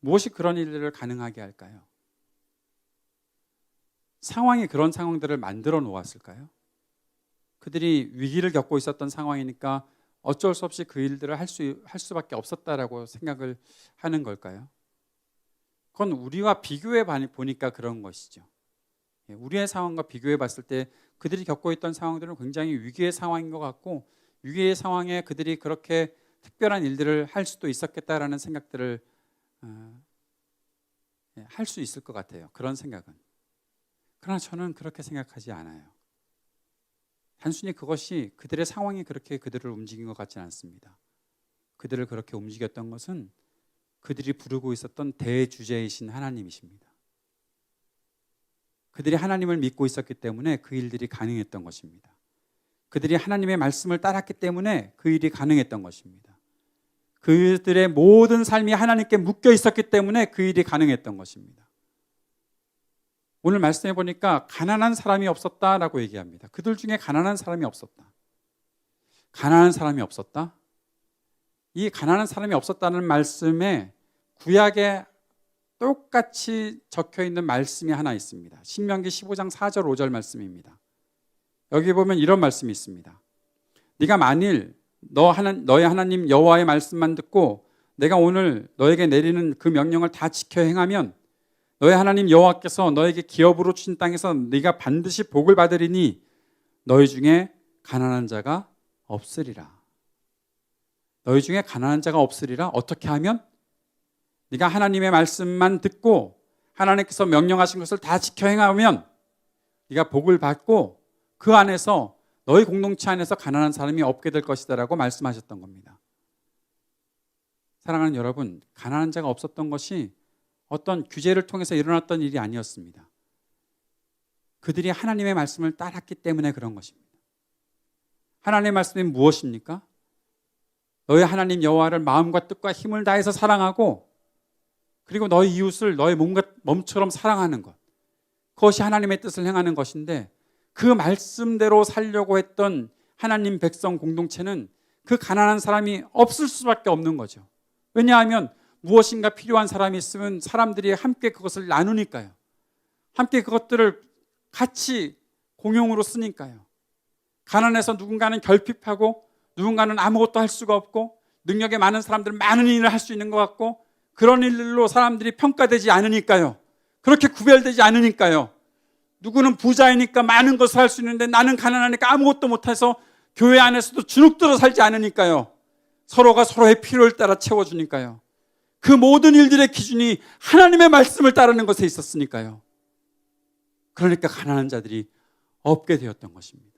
무엇이 그런 일들을 가능하게 할까요? 상황이 그런 상황들을 만들어 놓았을까요? 그들이 위기를 겪고 있었던 상황이니까 어쩔 수 없이 그 일들을 할 수밖에 없었다라고 생각을 하는 걸까요? 그건 우리와 비교해 보니까 그런 것이죠. 우리의 상황과 비교해 봤을 때 그들이 겪고 있던 상황들은 굉장히 위기의 상황인 것 같고 위기의 상황에 그들이 그렇게 특별한 일들을 할 수도 있었겠다라는 생각들을 할 수 있을 것 같아요. 그런 생각은. 그러나 저는 그렇게 생각하지 않아요. 단순히 그것이 그들의 상황이 그렇게 그들을 움직인 것 같지는 않습니다. 그들을 그렇게 움직였던 것은 그들이 부르고 있었던 대주제이신 하나님이십니다. 그들이 하나님을 믿고 있었기 때문에 그 일들이 가능했던 것입니다. 그들이 하나님의 말씀을 따랐기 때문에 그 일이 가능했던 것입니다. 그들의 모든 삶이 하나님께 묶여 있었기 때문에 그 일이 가능했던 것입니다. 오늘 말씀해 보니까 가난한 사람이 없었다라고 얘기합니다. 그들 중에 가난한 사람이 없었다. 가난한 사람이 없었다? 이 가난한 사람이 없었다는 말씀에 구약에 똑같이 적혀 있는 말씀이 하나 있습니다. 신명기 15장 4절 5절 말씀입니다. 여기 보면 이런 말씀이 있습니다. 네가 만일 너의 하나님 여호와의 말씀만 듣고 내가 오늘 너에게 내리는 그 명령을 다 지켜 행하면 너의 하나님 여호와께서 너에게 기업으로 주신 땅에서 네가 반드시 복을 받으리니 너희 중에 가난한 자가 없으리라. 너희 중에 가난한 자가 없으리라. 어떻게 하면? 네가 하나님의 말씀만 듣고 하나님께서 명령하신 것을 다 지켜 행하면 네가 복을 받고 그 안에서 너희 공동체 안에서 가난한 사람이 없게 될 것이다 라고 말씀하셨던 겁니다. 사랑하는 여러분, 가난한 자가 없었던 것이 어떤 규제를 통해서 일어났던 일이 아니었습니다. 그들이 하나님의 말씀을 따랐기 때문에 그런 것입니다. 하나님의 말씀이 무엇입니까? 너희 하나님 여호와를 마음과 뜻과 힘을 다해서 사랑하고 그리고 너희 이웃을 너희 몸처럼 사랑하는 것. 그것이 하나님의 뜻을 행하는 것인데 그 말씀대로 살려고 했던 하나님 백성 공동체는 그 가난한 사람이 없을 수밖에 없는 거죠. 왜냐하면 무엇인가 필요한 사람이 있으면 사람들이 함께 그것을 나누니까요. 함께 그것들을 같이 공용으로 쓰니까요. 가난해서 누군가는 결핍하고 누군가는 아무것도 할 수가 없고 능력이 많은 사람들은 많은 일을 할 수 있는 것 같고 그런 일로 사람들이 평가되지 않으니까요. 그렇게 구별되지 않으니까요. 누구는 부자이니까 많은 것을 할 수 있는데 나는 가난하니까 아무것도 못해서 교회 안에서도 주눅들어 살지 않으니까요. 서로가 서로의 필요를 따라 채워주니까요. 그 모든 일들의 기준이 하나님의 말씀을 따르는 것에 있었으니까요. 그러니까 가난한 자들이 없게 되었던 것입니다.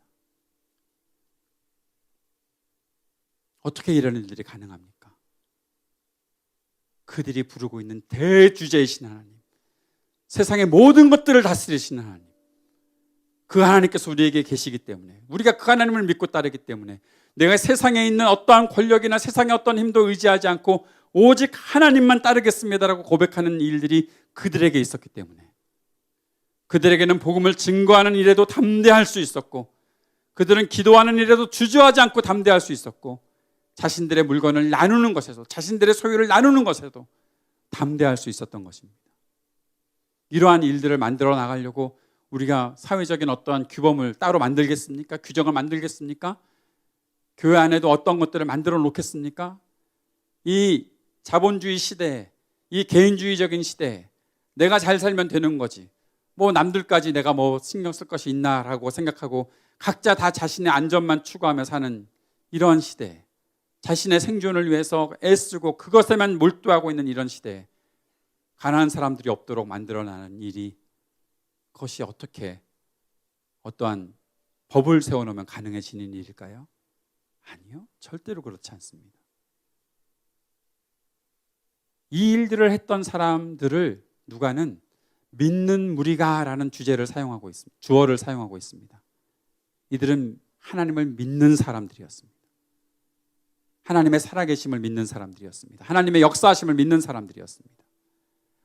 어떻게 이런 일들이 가능합니까? 그들이 부르고 있는 대주제이신 하나님, 세상의 모든 것들을 다스리시는 하나님, 그 하나님께서 우리에게 계시기 때문에, 우리가 그 하나님을 믿고 따르기 때문에 내가 세상에 있는 어떠한 권력이나 세상의 어떤 힘도 의지하지 않고 오직 하나님만 따르겠습니다라고 고백하는 일들이 그들에게 있었기 때문에 그들에게는 복음을 증거하는 일에도 담대할 수 있었고 그들은 기도하는 일에도 주저하지 않고 담대할 수 있었고 자신들의 물건을 나누는 것에도 자신들의 소유를 나누는 것에도 담대할 수 있었던 것입니다. 이러한 일들을 만들어 나가려고 우리가 사회적인 어떠한 규범을 따로 만들겠습니까? 규정을 만들겠습니까? 교회 안에도 어떤 것들을 만들어 놓겠습니까? 이 자본주의 시대에, 이 개인주의적인 시대에 내가 잘 살면 되는 거지, 뭐 남들까지 내가 뭐 신경 쓸 것이 있나라고 생각하고 각자 다 자신의 안전만 추구하며 사는 이런 시대에, 자신의 생존을 위해서 애쓰고 그것에만 몰두하고 있는 이런 시대에 가난한 사람들이 없도록 만들어나는 일이, 그것이 어떻게 어떠한 법을 세워놓으면 가능해지는 일일까요? 아니요, 절대로 그렇지 않습니다. 이 일들을 했던 사람들을 누가는 믿는 무리가라는 주제를 사용하고 있습니다. 주어를 사용하고 있습니다. 이들은 하나님을 믿는 사람들이었습니다. 하나님의 살아계심을 믿는 사람들이었습니다. 하나님의 역사하심을 믿는 사람들이었습니다.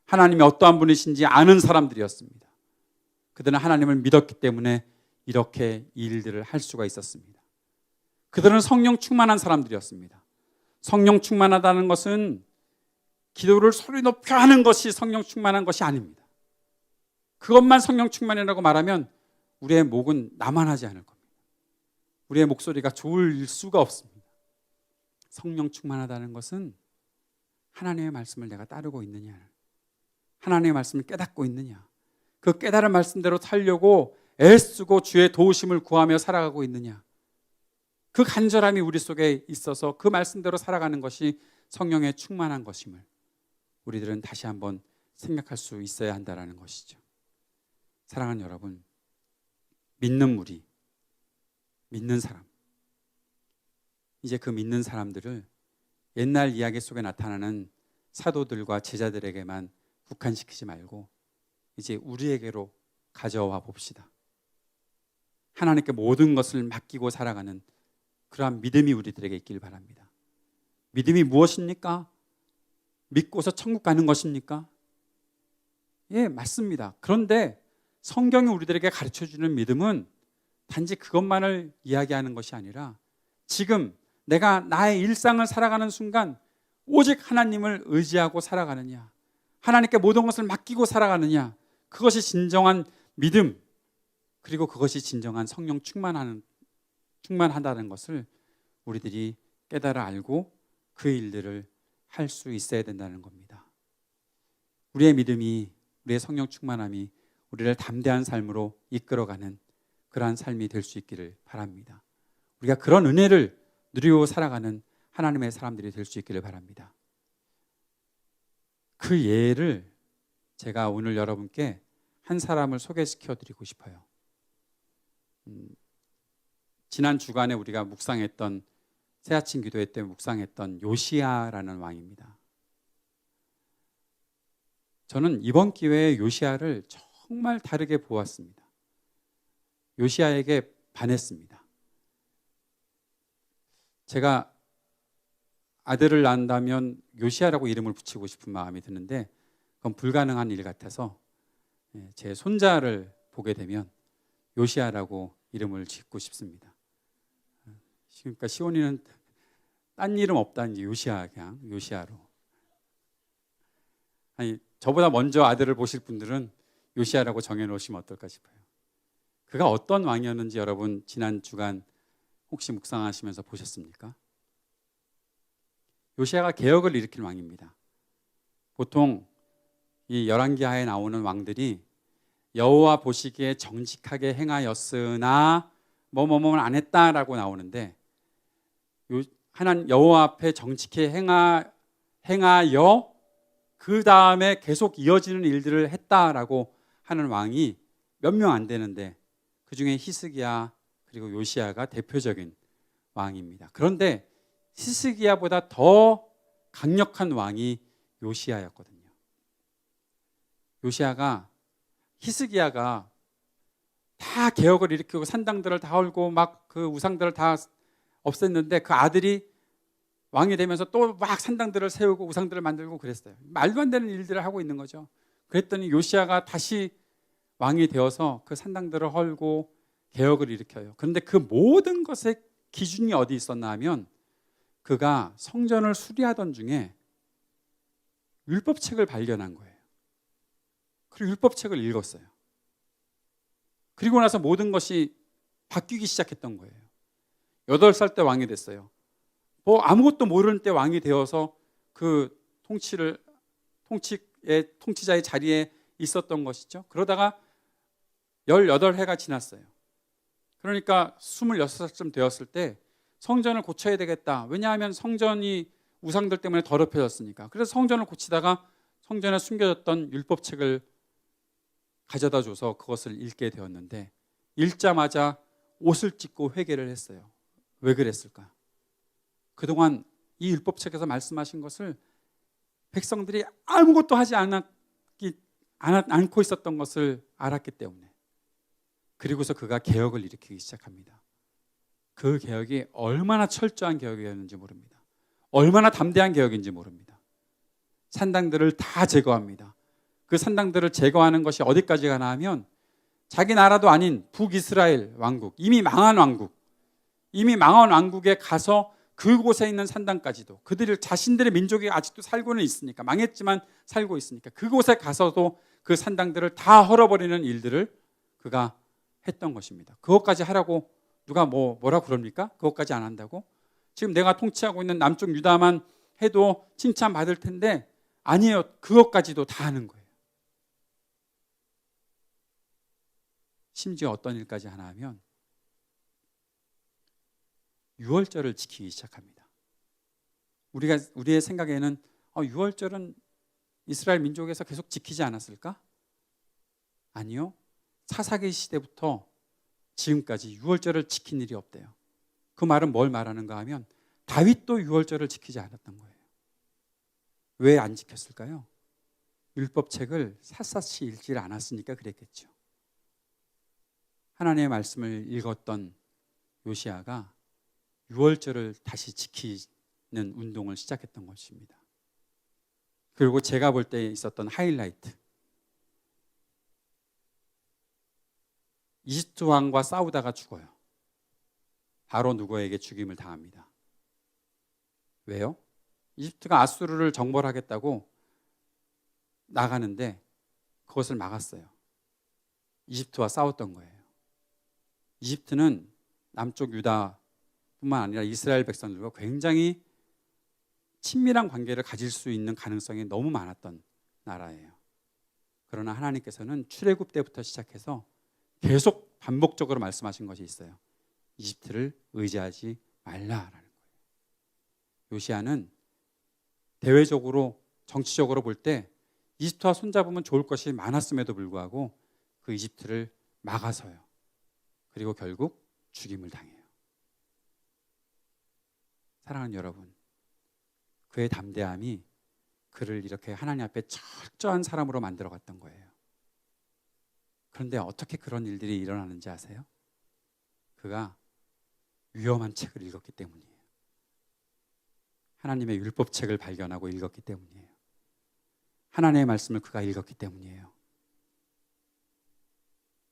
하나님이 어떠한 분이신지 아는 사람들이었습니다. 그들은 하나님을 믿었기 때문에 이렇게 이 일들을 할 수가 있었습니다. 그들은 성령 충만한 사람들이었습니다. 성령 충만하다는 것은 기도를 소리 높여 하는 것이 성령 충만한 것이 아닙니다. 그것만 성령 충만이라고 말하면 우리의 목은 나만하지 않을 겁니다. 우리의 목소리가 좋을 수가 없습니다. 성령 충만하다는 것은 하나님의 말씀을 내가 따르고 있느냐, 하나님의 말씀을 깨닫고 있느냐, 그 깨달은 말씀대로 살려고 애쓰고 주의 도우심을 구하며 살아가고 있느냐, 그 간절함이 우리 속에 있어서 그 말씀대로 살아가는 것이 성령의 충만한 것임을 우리들은 다시 한번 생각할 수 있어야 한다는 것이죠. 사랑하는 여러분, 믿는 무리, 믿는 사람, 이제 그 믿는 사람들을 옛날 이야기 속에 나타나는 사도들과 제자들에게만 국한시키지 말고 이제 우리에게로 가져와 봅시다. 하나님께 모든 것을 맡기고 살아가는 그러한 믿음이 우리들에게 있길 바랍니다. 믿음이 무엇입니까? 믿고서 천국 가는 것입니까? 예, 맞습니다. 그런데 성경이 우리들에게 가르쳐주는 믿음은 단지 그것만을 이야기하는 것이 아니라 지금 내가 나의 일상을 살아가는 순간 오직 하나님을 의지하고 살아가느냐, 하나님께 모든 것을 맡기고 살아가느냐, 그것이 진정한 믿음, 그리고 그것이 진정한 성령 충만하다는 것을 우리들이 깨달아 알고 그 일들을 할 수 있어야 된다는 겁니다. 우리의 믿음이, 우리의 성령 충만함이 우리를 담대한 삶으로 이끌어가는 그러한 삶이 될 수 있기를 바랍니다. 우리가 그런 은혜를 누리고 살아가는 하나님의 사람들이 될 수 있기를 바랍니다. 그 예를 제가 오늘 여러분께 한 사람을 소개시켜 드리고 싶어요. 지난 주간에 우리가 묵상했던, 새아침 기도회 때 묵상했던 요시야라는 왕입니다. 저는 이번 기회에 요시야를 정말 다르게 보았습니다. 요시야에게 반했습니다. 제가 아들을 낳는다면 요시야라고 이름을 붙이고 싶은 마음이 드는데 그건 불가능한 일 같아서 제 손자를 보게 되면 요시아라고 이름을 짓고 싶습니다. 그러니까 시온이는 딴 이름 없다, 이제 요시아, 그냥 요시아로. 아니, 저보다 먼저 아들을 보실 분들은 요시아라고 정해놓으시면 어떨까 싶어요. 그가 어떤 왕이었는지 여러분 지난 주간 혹시 묵상하시면서 보셨습니까? 요시아가 개혁을 일으킨 왕입니다. 보통 이 열왕기하에 나오는 왕들이 여호와 보시기에 정직하게 행하였으나 뭐뭐뭐는 안 했다라고 나오는데, 하나님 여호와 앞에 정직히 행하여 그 다음에 계속 이어지는 일들을 했다라고 하는 왕이 몇 명 안 되는데, 그 중에 히스기야 그리고 요시아가 대표적인 왕입니다. 그런데 히스기야보다 더 강력한 왕이 요시아였거든요. 히스기야가 다 개혁을 일으키고 산당들을 다 헐고 막 그 우상들을 다 없앴는데, 그 아들이 왕이 되면서 또 막 산당들을 세우고 우상들을 만들고 그랬어요. 말도 안 되는 일들을 하고 있는 거죠. 그랬더니 요시아가 다시 왕이 되어서 그 산당들을 헐고 개혁을 일으켜요. 그런데 그 모든 것의 기준이 어디 있었나 하면, 그가 성전을 수리하던 중에 율법책을 발견한 거예요. 그리고 율법책을 읽었어요. 그리고 나서 모든 것이 바뀌기 시작했던 거예요. 8살 때 왕이 됐어요. 뭐 아무것도 모르는 때 왕이 되어서 그 통치자의 자리에 있었던 것이죠. 그러다가 18해가 지났어요. 그러니까 26살쯤 되었을 때 성전을 고쳐야 되겠다. 왜냐하면 성전이 우상들 때문에 더럽혀졌으니까. 그래서 성전을 고치다가 성전에 숨겨졌던 율법책을 가져다 줘서 그것을 읽게 되었는데, 읽자마자 옷을 찢고 회개를 했어요. 왜 그랬을까? 그동안 이 율법책에서 말씀하신 것을 백성들이 아무것도 하지 않고 있었던 것을 알았기 때문에. 그리고서 그가 개혁을 일으키기 시작합니다. 그 개혁이 얼마나 철저한 개혁이었는지 모릅니다. 얼마나 담대한 개혁인지 모릅니다. 산당들을 다 제거합니다. 그 산당들을 제거하는 것이 어디까지 가나 하면, 자기 나라도 아닌 북이스라엘 왕국, 이미 망한 왕국에 가서 그곳에 있는 산당까지도, 그들이 자신들의 민족이 아직도 살고는 있으니까, 망했지만 살고 있으니까 그곳에 가서도 그 산당들을 다 헐어버리는 일들을 그가 했던 것입니다. 그것까지 하라고 누가 뭐라 그럽니까? 그것까지 안 한다고? 지금 내가 통치하고 있는 남쪽 유다만 해도 칭찬받을 텐데, 아니에요. 그것까지도 다 하는 거예요. 심지어 어떤 일까지 하나 하면, 유월절을 지키기 시작합니다. 우리의 생각에는 유월절은 이스라엘 민족에서 계속 지키지 않았을까? 아니요. 사사기 시대부터 지금까지 유월절을 지킨 일이 없대요. 그 말은 뭘 말하는가 하면, 다윗도 유월절을 지키지 않았던 거예요. 왜 안 지켰을까요? 율법책을 샅샅이 읽지 않았으니까 그랬겠죠. 하나님의 말씀을 읽었던 요시아가 유월절을 다시 지키는 운동을 시작했던 것입니다. 그리고 제가 볼 때 있었던 하이라이트, 이집트 왕과 싸우다가 죽어요. 바로 누구에게 죽임을 당합니다. 왜요? 이집트가 아수르를 정벌하겠다고 나가는데 그것을 막았어요. 이집트와 싸웠던 거예요. 이집트는 남쪽 유다뿐만 아니라 이스라엘 백성들과 굉장히 친밀한 관계를 가질 수 있는 가능성이 너무 많았던 나라예요. 그러나 하나님께서는 출애굽 때부터 시작해서 계속 반복적으로 말씀하신 것이 있어요. 이집트를 의지하지 말라라는 거예요. 요시아는 대외적으로 정치적으로 볼 때 이집트와 손잡으면 좋을 것이 많았음에도 불구하고 그 이집트를 막아서요. 그리고 결국 죽임을 당해요. 사랑하는 여러분, 그의 담대함이 그를 이렇게 하나님 앞에 철저한 사람으로 만들어갔던 거예요. 그런데 어떻게 그런 일들이 일어나는지 아세요? 그가 위험한 책을 읽었기 때문이에요. 하나님의 율법책을 발견하고 읽었기 때문이에요. 하나님의 말씀을 그가 읽었기 때문이에요.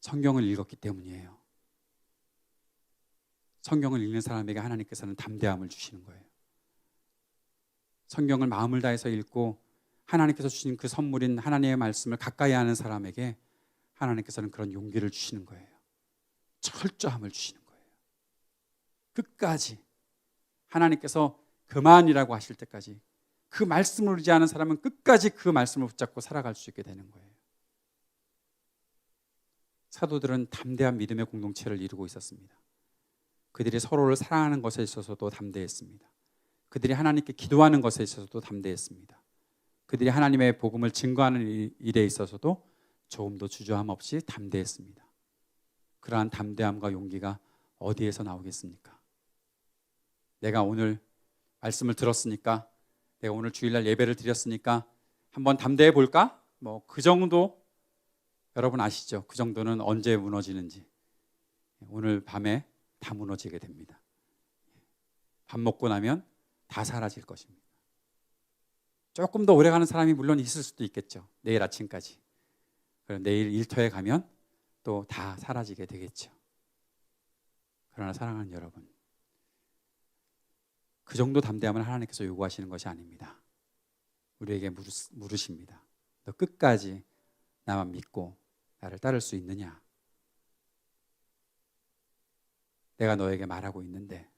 성경을 읽었기 때문이에요. 성경을 읽는 사람에게 하나님께서는 담대함을 주시는 거예요. 성경을 마음을 다해서 읽고 하나님께서 주신 그 선물인 하나님의 말씀을 가까이 하는 사람에게 하나님께서는 그런 용기를 주시는 거예요. 철저함을 주시는 거예요. 끝까지 하나님께서 그만이라고 하실 때까지 그 말씀을 의지하는 사람은 끝까지 그 말씀을 붙잡고 살아갈 수 있게 되는 거예요. 사도들은 담대한 믿음의 공동체를 이루고 있었습니다. 그들이 서로를 사랑하는 것에 있어서도 담대했습니다. 그들이 하나님께 기도하는 것에 있어서도 담대했습니다. 그들이 하나님의 복음을 증거하는 일에 있어서도 조금도 주저함 없이 담대했습니다. 그러한 담대함과 용기가 어디에서 나오겠습니까? 내가 오늘 말씀을 들었으니까, 내가 오늘 주일날 예배를 드렸으니까 한번 담대해 볼까? 그 정도, 여러분 아시죠? 그 정도는 언제 무너지는지. 오늘 밤에 다 무너지게 됩니다. 밥 먹고 나면 다 사라질 것입니다. 조금 더 오래 가는 사람이 물론 있을 수도 있겠죠. 내일 아침까지. 그럼 내일 일터에 가면 또 다 사라지게 되겠죠. 그러나 사랑하는 여러분, 그 정도 담대함을 하나님께서 요구하시는 것이 아닙니다. 우리에게 물으십니다. 너 끝까지 나만 믿고 나를 따를 수 있느냐? 내가 너에게 말하고 있는데,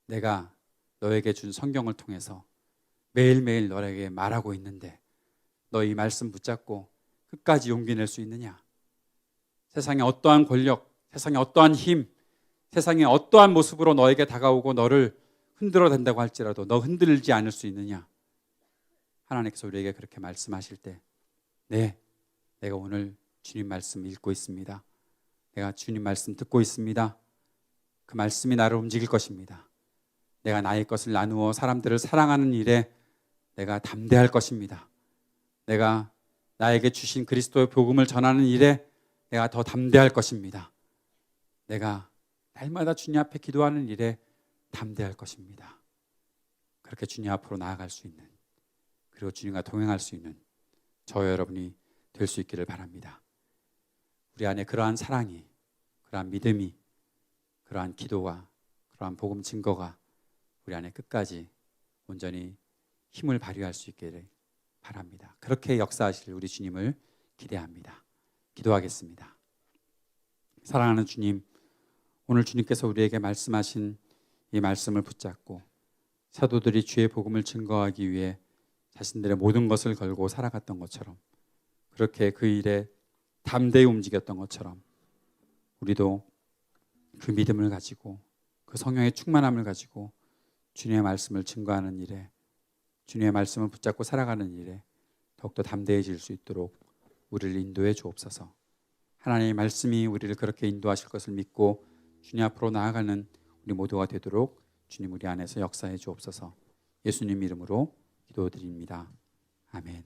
내가 너에게 준 성경을 통해서 매일매일 너에게 말하고 있는데 너 이 말씀 붙잡고 끝까지 용기 낼 수 있느냐? 세상의 어떠한 권력, 세상의 어떠한 힘, 세상의 어떠한 모습으로 너에게 다가오고 너를 흔들어 댄다고 할지라도 너 흔들리지 않을 수 있느냐? 하나님께서 우리에게 그렇게 말씀하실 때, 네, 내가 오늘 주님 말씀 읽고 있습니다. 내가 주님 말씀 듣고 있습니다. 그 말씀이 나를 움직일 것입니다. 내가 나의 것을 나누어 사람들을 사랑하는 일에 내가 담대할 것입니다. 내가 나에게 주신 그리스도의 복음을 전하는 일에 내가 더 담대할 것입니다. 내가 날마다 주님 앞에 기도하는 일에 담대할 것입니다. 그렇게 주님 앞으로 나아갈 수 있는, 그리고 주님과 동행할 수 있는 저와 여러분이 될 수 있기를 바랍니다. 우리 안에 그러한 사랑이, 그러한 믿음이, 그러한 기도가, 그러한 복음 증거가 우리 안에 끝까지 온전히 힘을 발휘할 수 있기를 바랍니다. 그렇게 역사하실 우리 주님을 기대합니다. 기도하겠습니다. 사랑하는 주님, 오늘 주님께서 우리에게 말씀하신 이 말씀을 붙잡고 사도들이 주의 복음을 증거하기 위해 자신들의 모든 것을 걸고 살아갔던 것처럼, 그렇게 그 일에 담대히 움직였던 것처럼 우리도 그 믿음을 가지고 그 성령의 충만함을 가지고 주님의 말씀을 증거하는 일에, 주님의 말씀을 붙잡고 살아가는 일에 더욱더 담대해질 수 있도록 우리를 인도해 주옵소서. 하나님의 말씀이 우리를 그렇게 인도하실 것을 믿고 주님 앞으로 나아가는 우리 모두가 되도록 주님 우리 안에서 역사해 주옵소서. 예수님 이름으로 기도드립니다. 아멘.